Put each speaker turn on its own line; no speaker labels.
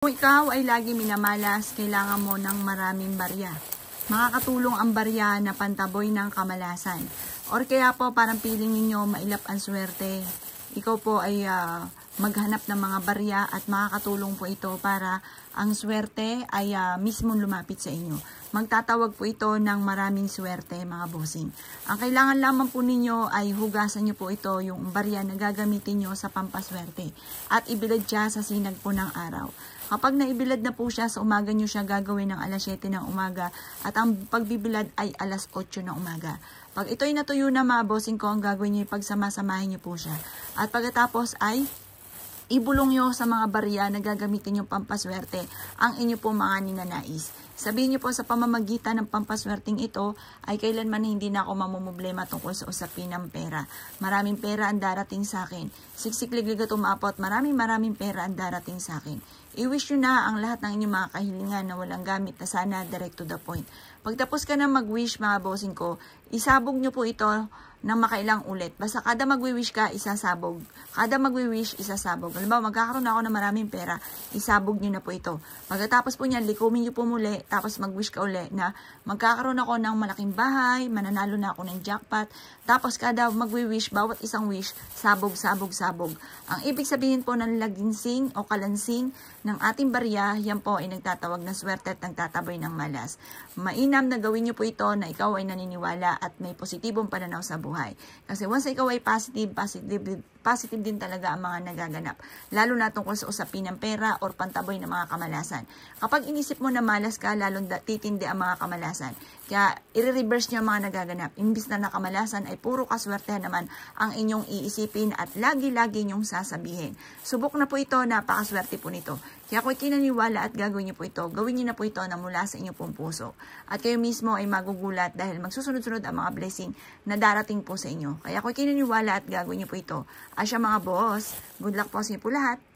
Kung ikaw ay lagi minamalas, kailangan mo ng maraming barya. Makakatulong ang barya na pantaboy ng kamalasan. Or kaya po parang piling ninyo mailap ang swerte. Ikaw po ay maghanap ng mga barya at makakatulong po ito para ang swerte ay mismo lumapit sa inyo. Magtatawag po ito ng maraming swerte, mga bossing. Ang kailangan lamang po ninyo ay hugasan nyo po ito, yung barya na gagamitin nyo sa pampaswerte. At ibilad siya sa sinag po ng araw. Kapag naibilad na po siya, sa umaga nyo siya gagawin ng alas 7 ng umaga. At ang pagbibilad ay alas 8 ng umaga. Pag ito'y natuyo na, mga bossing ko, ang gagawin nyo ay pagsamasamahin nyo po siya. At pagkatapos ay ibulong nyo sa mga barya na gagamitin yung pampaswerte ang inyo po mga ninanais. Sabihin nyo po sa pamamagitan ng pampaswerteng ito ay kailanman hindi na ako mamumblema tungkol sa usapin ng pera. Maraming pera ang darating sa akin. Siksikliglig at umapot, maraming pera ang darating sa akin. I-wish nyo na ang lahat ng inyong mga kahilingan na walang gamit na sana direct to the point. Pagtapos ka na mag-wish, mga bossing ko, isabog nyo po ito ng makailang ulit. Basta kada mag-wish ka, isasabog. Kada mag-wish, isasabog. Halimbawa, magkakaroon ako ng maraming pera, isabog nyo na po ito. Pagkatapos po niyan, likumin nyo po muli, tapos mag-wish ka uli na magkakaroon ako ng malaking bahay, mananalo na ako ng jackpot. Tapos kada mag-wish, bawat isang wish, sabog. Ang ibig sabihin po ng laginsing o kalansing ng ating barya, yan po ay nagtatawag ng swerte at nagtataboy ng malas. Mainam na gawin nyo po ito na ikaw ay naniniwala at may positibong pananaw sa buhay. Kasi once ikaw ay positive din talaga ang mga nagaganap. Lalo na tungkol sa usapin ng pera or pantaboy ng mga kamalasan. Kapag inisip mo na malas ka, lalong titindi ang mga kamalasan. Kaya i-reverse nyo ang mga nagaganap. Imbis na nakamalasan ay puro kaswertehan naman ang inyong iisipin at lagi-lagi nyong sasabihin. Subok na po ito, napakaswerte po nito. Kaya kung kinaniwala at gagawin nyo po ito, gawin nyo na po ito na mula sa inyong pong puso. At kayo mismo ay magugulat dahil magsusunod-sunod ang mga blessing na darating po sa inyo. Kaya kung kinaniwala at gagawin nyo po ito, asya mga boss, good luck po sa inyo po lahat.